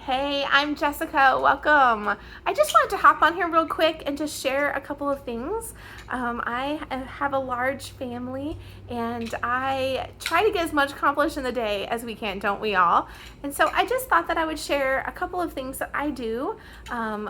Hey, I'm Jessica. Welcome. I just wanted to hop on here real quick and just share a couple of things. I have a large family and I try to get as much accomplished in the day as we can, don't we all? And so I just thought that I would share a couple of things that I do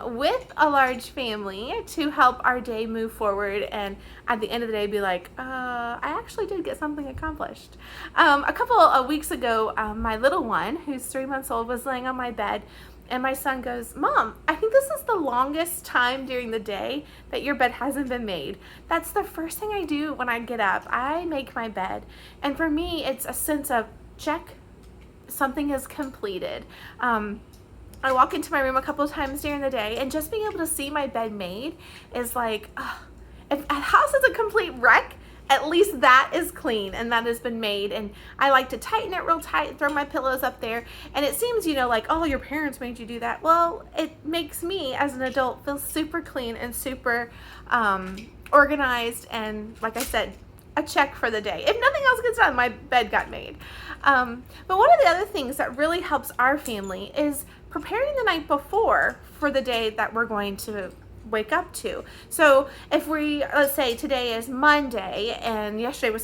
with a large family to help our day move forward and at the end of the day be like, I actually did get something accomplished. A couple of weeks ago, my little one, who's 3 months old, was laying on my bed and my son goes, "Mom, I think this is the longest time during the day that your bed hasn't been made." That's the first thing I do when I get up. I make my bed. And for me, it's a sense of check, something is completed. I walk into my room a couple of times during the day and just being able to see my bed made is like, if a house is a complete wreck, at least that is clean and that has been made. And I like to tighten it real tight, throw my pillows up there. And it seems, like, oh, your parents made you do that. Well, it makes me as an adult feel super clean and super organized. And like I said, a check for the day. If nothing else gets done, my bed got made. But one of the other things that really helps our family is preparing the night before for the day that we're going to wake up to. So if let's say today is Monday and yesterday was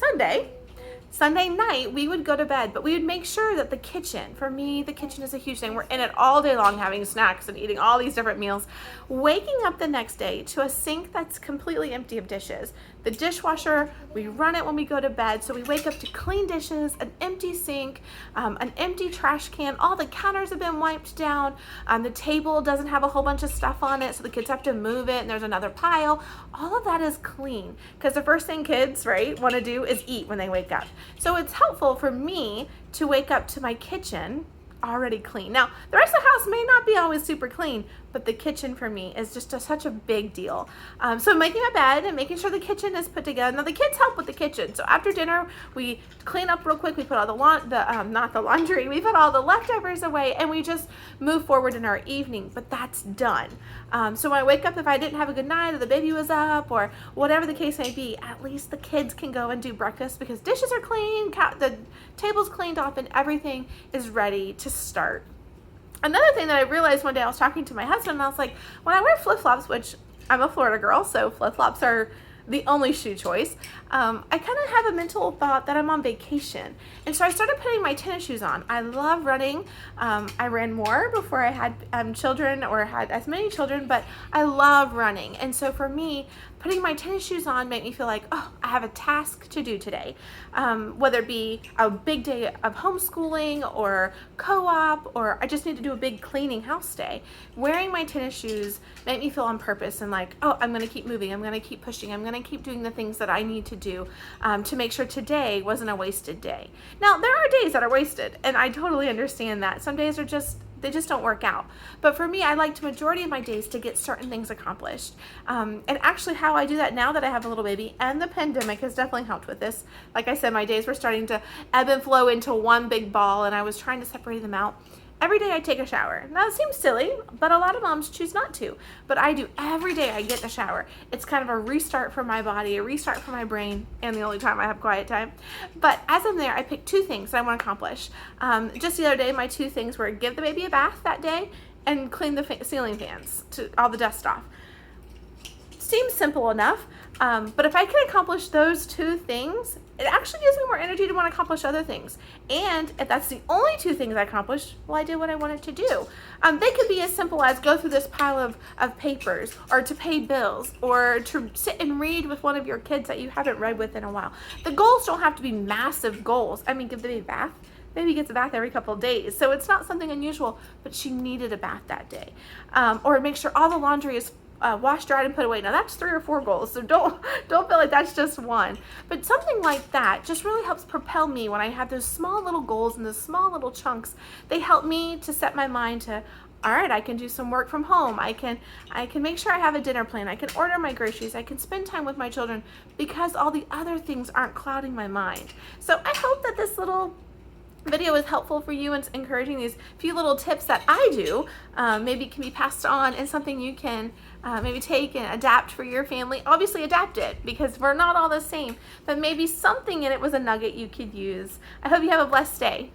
Sunday night we would go to bed, but we would make sure that the kitchen, for me, the kitchen is a huge thing. We're in it all day long having snacks and eating all these different meals. Waking up the next day to a sink that's completely empty of dishes. The dishwasher, we run it when we go to bed, so we wake up to clean dishes, an empty sink, an empty trash can, all the counters have been wiped down, the table doesn't have a whole bunch of stuff on it, so the kids have to move it and there's another pile. All of that is clean, because the first thing kids, right, want to do is eat when they wake up. So it's helpful for me to wake up to my kitchen already clean. Now, the rest of the house may not be always super clean, but the kitchen for me is just such a big deal. So making my bed and making sure the kitchen is put together. Now the kids help with the kitchen. So after dinner, we clean up real quick. We put all not the laundry, we put all the leftovers away and we just move forward in our evening, but that's done. So when I wake up, if I didn't have a good night or the baby was up or whatever the case may be, at least the kids can go and do breakfast because dishes are clean, the table's cleaned off and everything is ready to start. Another thing that I realized one day, I was talking to my husband and I was like, when I wear flip-flops, which I'm a Florida girl, so flip-flops are the only shoe choice, I kind of have a mental thought that I'm on vacation. And so I started putting my tennis shoes on. I love running. I ran more before I had children or had as many children, but I love running. And so for me, putting my tennis shoes on made me feel like, oh, I have a task to do today. Whether it be a big day of homeschooling or co-op, or I just need to do a big cleaning house day. Wearing my tennis shoes made me feel on purpose and like, oh, I'm gonna keep moving, I'm gonna keep pushing, I'm gonna keep doing the things that I need to do to make sure today wasn't a wasted day. Now, there are days that are wasted, and I totally understand that. Some days are they just don't work out. But for me, I like the majority of my days to get certain things accomplished. And actually how I do that now that I have a little baby, and the pandemic has definitely helped with this. Like I said, my days were starting to ebb and flow into one big ball, and I was trying to separate them out. Every day I take a shower. Now it seems silly, but a lot of moms choose not to. But I do. Every day I get in the shower. It's kind of a restart for my body, a restart for my brain, and the only time I have quiet time. But as I'm there, I pick 2 things that I want to accomplish. Just the other day, my 2 things were give the baby a bath that day and clean the ceiling fans to all the dust off. Seems simple enough, but if I can accomplish those 2 things, it actually gives me more energy to want to accomplish other things. And if that's the only 2 things I accomplished, well, I did what I wanted to do. They could be as simple as go through this pile of papers, or to pay bills, or to sit and read with one of your kids that you haven't read with in a while. The goals don't have to be massive goals. I mean, give the baby a bath. Baby gets a bath every couple of days, so it's not something unusual, but she needed a bath that day. Or make sure all the laundry is washed, dried, and put away. Now that's 3 or 4 goals, so don't feel like that's just one. But something like that just really helps propel me when I have those small little goals and those small little chunks. They help me to set my mind to, all right, I can do some work from home. I can make sure I have a dinner plan. I can order my groceries. I can spend time with my children because all the other things aren't clouding my mind. So I hope that this little video is helpful for you and encouraging these few little tips that I do. Maybe can be passed on and something you can maybe take and adapt for your family. Obviously adapt it because we're not all the same, but maybe something in it was a nugget you could use. I hope you have a blessed day.